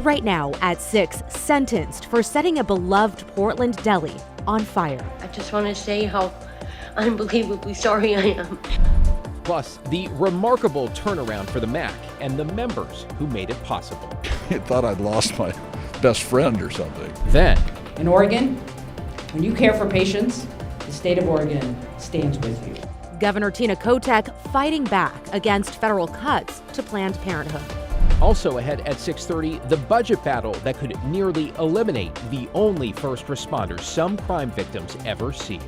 Right now at 6, sentenced for setting a beloved Portland deli on fire. I just want to say how unbelievably sorry I am. Plus, the remarkable turnaround for the MAC and the members who made it possible. I thought I'd lost my best friend or something. Then, in Oregon, when you care for patients, the state of Oregon stands with you. Governor Tina Kotek fighting back against federal cuts to Planned Parenthood. also ahead at 6:30, the budget battle that could nearly eliminate the only first responders some crime victims ever see.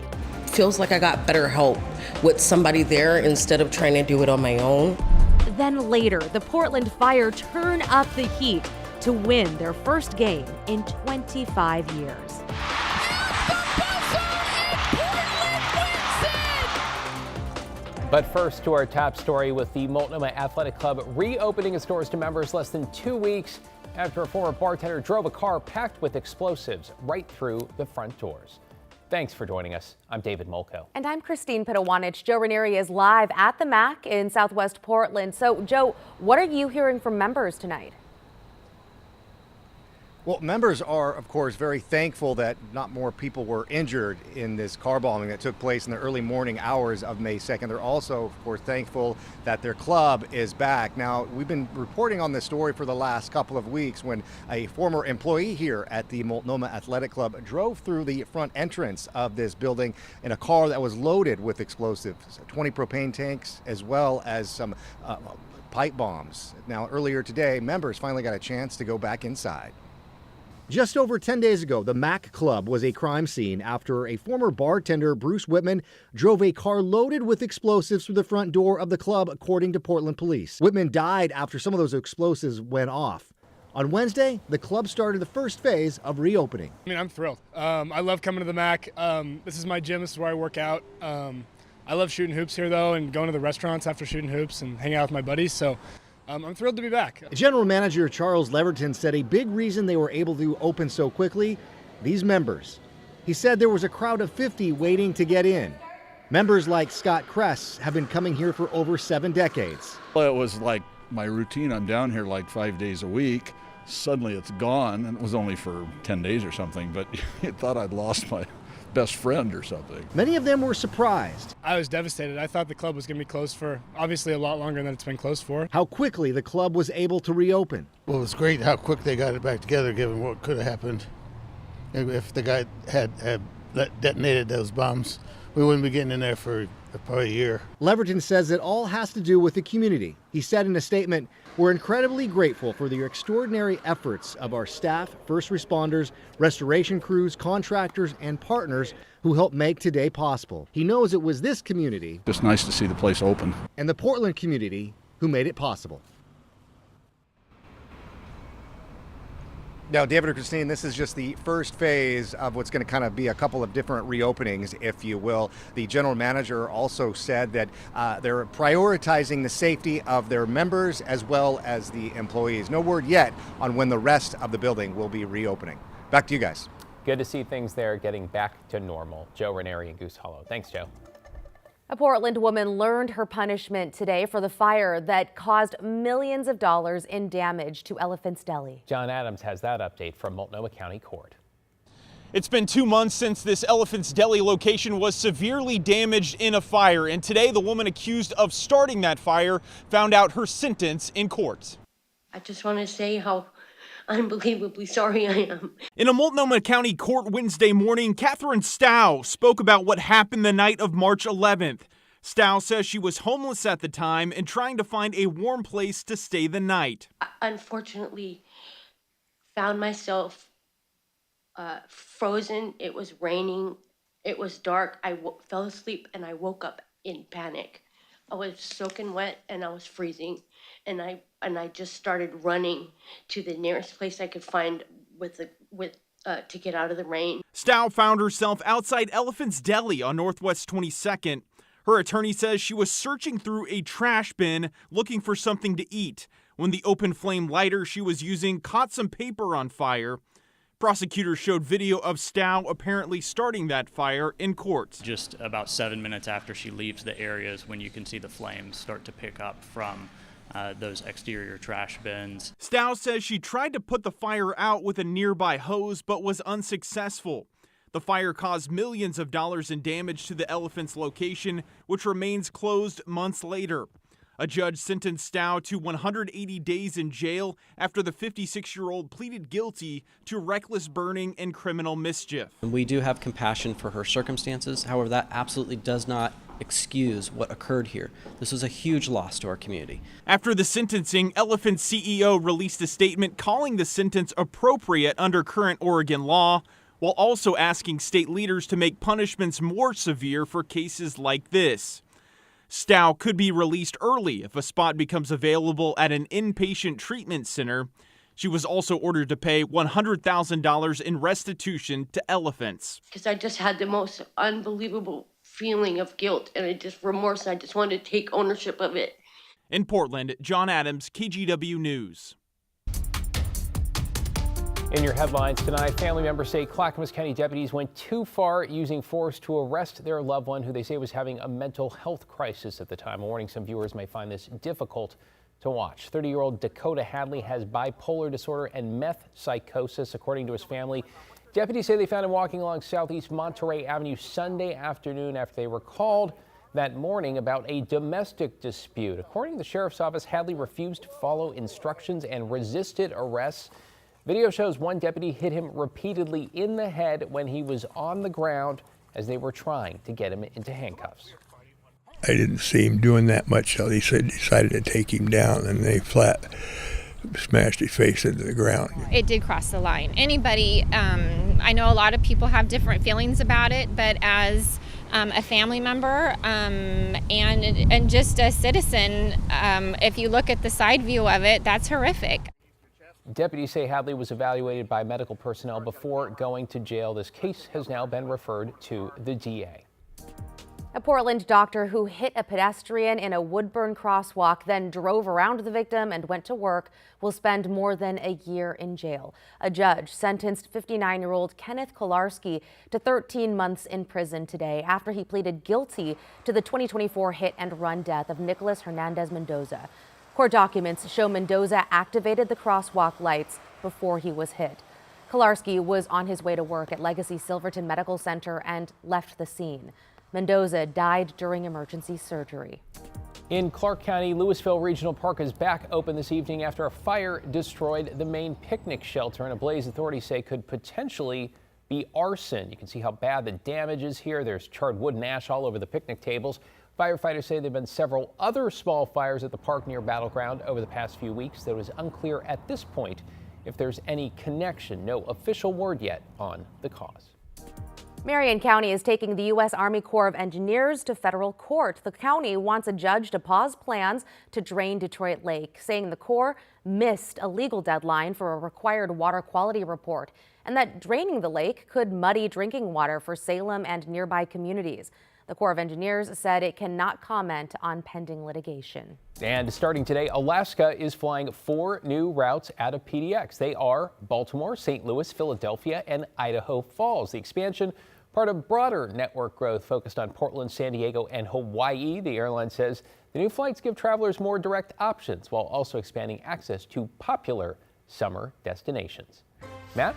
Feels like I got better help with somebody there instead of trying to do it on my own. Then later, the Portland Fire turn up the heat to win their first game in 25 years. But first to our top story with the Multnomah Athletic Club reopening its doors to members less than 2 weeks after a former bartender drove a car packed with explosives right through the front doors. Thanks for joining us. I'm David Molko. And I'm Christine Pitawanich. Joe Ranieri is live at the MAC in Southwest Portland. So, Joe, what are you hearing from members tonight? Well, members are, of course, very thankful that not more people were injured in this car bombing that took place in the early morning hours of May 2nd. They're also, of course, thankful that their club is back. Now, we've been reporting on this story for the last couple of weeks when a former employee here at the Multnomah Athletic Club drove through the front entrance of this building in a car that was loaded with explosives, 20 propane tanks, as well as some pipe bombs. Now, earlier today, members finally got a chance to go back inside. Just over 10 days ago, the MAC Club was a crime scene after a former bartender, Bruce Whitman, drove a car loaded with explosives through the front door of the club, according to Portland police. Whitman died after some of those explosives went off. On Wednesday, the club started the first phase of reopening. I mean, I'm thrilled. I love coming to the MAC. This is my gym. This is where I work out. I love shooting hoops here, though, and going to the restaurants after shooting hoops and hanging out with my buddies. So I'm thrilled to be back. General Manager Charles Leverton said a big reason they were able to open so quickly, these members. He said there was a crowd of 50 waiting to get in. Members like Scott Kress have been coming here for over 7 decades. Well, it was like my routine. I'm down here like 5 days a week. Suddenly it's gone, and it was only for 10 days or something, but I thought I'd lost my best friend or something. Many of them were surprised. I was devastated. I thought the club was going to be closed for obviously a lot longer than it's been closed for. How quickly the club was able to reopen. Well, it was great how quick they got it back together, given what could have happened. If the guy had detonated those bombs, we wouldn't be getting in there for probably a year. Leverton says it all has to do with the community. He said in a statement, "We're incredibly grateful for the extraordinary efforts of our staff, first responders, restoration crews, contractors, and partners who helped make today possible." He knows it was this community, Just nice to see the place open. and the Portland community who made it possible. Now, David and Christine, this is just the first phase of what's going to kind of be a couple of different reopenings, if you will. The general manager also said that they're prioritizing the safety of their members as well as the employees. No word yet on when the rest of the building will be reopening. Back to you guys. Good to see things there getting back to normal. Joe Ranieri in Goose Hollow. Thanks, Joe. A Portland woman learned her punishment today for the fire that caused millions of dollars in damage to Elephant's Deli. John Adams has that update from Multnomah County Court. It's been 2 months since this Elephant's Deli location was severely damaged in a fire, and today the woman accused of starting that fire found out her sentence in court. I just want to say how unbelievably sorry I am. In a Multnomah County court Wednesday morning, Catherine Stow spoke about what happened the night of March 11th. Stow says she was homeless at the time and trying to find a warm place to stay the night. I unfortunately found myself frozen. It was raining. It was dark. I fell asleep and I woke up in panic. I was soaking wet and I was freezing, and I just started running to the nearest place I could find to get out of the rain. Stow found herself outside Elephant's Deli on Northwest 22nd. Her attorney says she was searching through a trash bin looking for something to eat when the open flame lighter she was using caught some paper on fire. Prosecutors showed video of Stow apparently starting that fire in court. Just about 7 minutes after she leaves the area is when you can see the flames start to pick up from those exterior trash bins. Stow says she tried to put the fire out with a nearby hose, but was unsuccessful. The fire caused millions of dollars in damage to the elephant's location, which remains closed months later. A judge sentenced Stow to 180 days in jail after the 56-year-old pleaded guilty to reckless burning and criminal mischief. We do have compassion for her circumstances. However, that absolutely does not excuse what occurred here. This was a huge loss to our community. After the sentencing, Elephant CEO released a statement calling the sentence appropriate under current Oregon law, while also asking state leaders to make punishments more severe for cases like this. Stow could be released early if a spot becomes available at an inpatient treatment center. She was also ordered to pay $100,000 in restitution to Elephants. Because I just had the most unbelievable feeling of guilt and remorse. I just wanted to take ownership of it. In Portland, John Adams, KGW News. In your headlines tonight, family members say Clackamas County deputies went too far using force to arrest their loved one who they say was having a mental health crisis at the time. A warning, some viewers may find this difficult to watch. 30-year-old Dakota Hadley has bipolar disorder and meth psychosis, according to his family. Deputies say they found him walking along Southeast Monterey Avenue Sunday afternoon after they were called that morning about a domestic dispute. According to the sheriff's office, Hadley refused to follow instructions and resisted arrests. Video shows one deputy hit him repeatedly in the head when he was on the ground as they were trying to get him into handcuffs. I didn't see him doing that much, so they decided to take him down, and they flat smashed his face into the ground. It did cross the line. Anybody, I know a lot of people have different feelings about it, but as a family member and just a citizen, if you look at the side view of it, that's horrific. Deputies say Hadley was evaluated by medical personnel before going to jail. This case has now been referred to the DA. A Portland doctor who hit a pedestrian in a Woodburn crosswalk, then drove around the victim and went to work, will spend more than a year in jail. A judge sentenced 59-year-old Kenneth Kolarski to 13 months in prison today after he pleaded guilty to the 2024 hit and run death of Nicholas Hernandez Mendoza. Court documents show Mendoza activated the crosswalk lights before he was hit. Kolarski was on his way to work at Legacy Silverton Medical Center and left the scene. Mendoza died during emergency surgery. In Clark County, Louisville Regional Park is back open this evening after a fire destroyed the main picnic shelter in a blaze authorities say could potentially be arson. You can see how bad the damage is here. There's charred wood and ash all over the picnic tables. Firefighters say there have been several other small fires at the park near Battleground over the past few weeks, though it is unclear at this point if there's any connection. No official word yet on the cause. Marion County is taking the U.S. Army Corps of Engineers to federal court. The county wants a judge to pause plans to drain Detroit Lake, saying the Corps missed a legal deadline for a required water quality report and that draining the lake could muddy drinking water for Salem and nearby communities. The Corps of Engineers said it cannot comment on pending litigation. And starting today, Alaska is flying 4 new routes out of PDX. They are Baltimore, St. Louis, Philadelphia, and Idaho Falls. The expansion, part of broader network growth focused on Portland, San Diego, and Hawaii. The airline says the new flights give travelers more direct options while also expanding access to popular summer destinations. Matt?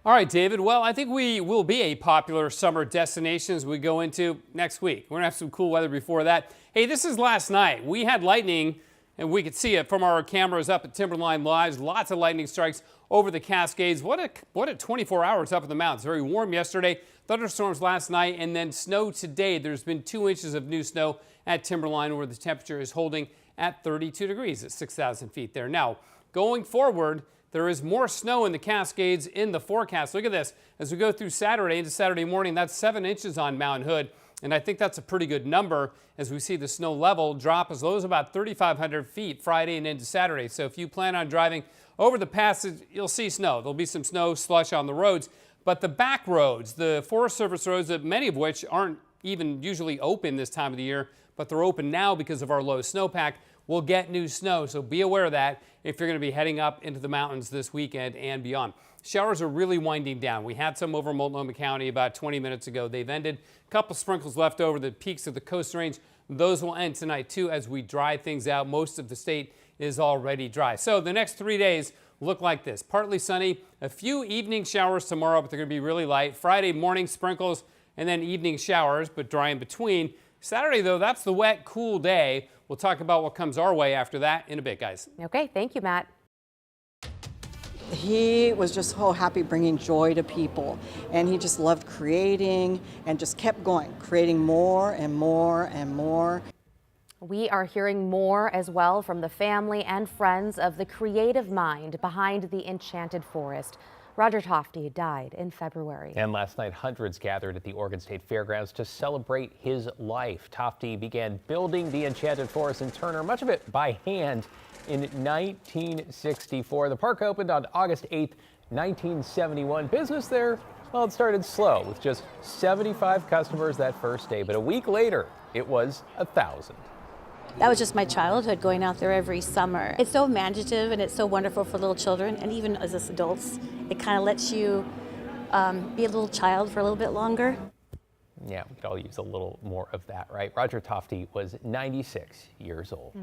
All right, David. Well, I think we will be a popular summer destination as we go into next week. We're going to have some cool weather before that. Hey, this is last night. We had lightning, and we could see it from our cameras up at Timberline Live. Lots of lightning strikes over the Cascades. What a 24 hours up in the mountains. Very warm yesterday. Thunderstorms last night, and then snow today. There's been 2 inches of new snow at Timberline, where the temperature is holding at 32 degrees at 6,000 feet there. Now, going forward, there is more snow in the Cascades in the forecast. Look at this. As we go through Saturday into Saturday morning, that's 7 inches on Mount Hood. And I think that's a pretty good number as we see the snow level drop as low as about 3,500 feet Friday and into Saturday. So if you plan on driving over the passes, you'll see snow. There'll be some snow slush on the roads. But the back roads, the Forest Service roads, that many of which aren't even usually open this time of the year, but they're open now because of our low snowpack, will get new snow. So be aware of that if you're going to be heading up into the mountains this weekend and beyond. Showers are really winding down. We had some over Multnomah County about 20 minutes ago. They've ended. A couple sprinkles left over the peaks of the Coast Range. Those will end tonight too as we dry things out. Most of the state is already dry. So the next 3 days look like this. Partly sunny, a few evening showers tomorrow, but they're going to be really light. Friday morning sprinkles and then evening showers, but dry in between. Saturday, though, that's the wet, cool day. We'll talk about what comes our way after that in a bit, guys. Okay, thank you, Matt. He was just so happy bringing joy to people, and he just loved creating and just kept going, creating more and more and more. We are hearing more as well from the family and friends of the creative mind behind the Enchanted Forest. Roger Tofte died in February. And last night, hundreds gathered at the Oregon State Fairgrounds to celebrate his life. Tofte began building the Enchanted Forest in Turner, much of it by hand, in 1964. The park opened on August 8th, 1971. Business there, well, it started slow with just 75 customers that first day, but a week later, it was 1,000. That was just my childhood, going out there every summer. It's so imaginative and it's so wonderful for little children, and even as us adults, it kind of lets you be a little child for a little bit longer. Yeah, we could all use a little more of that, right? Roger Tofte was 96 years old. Good.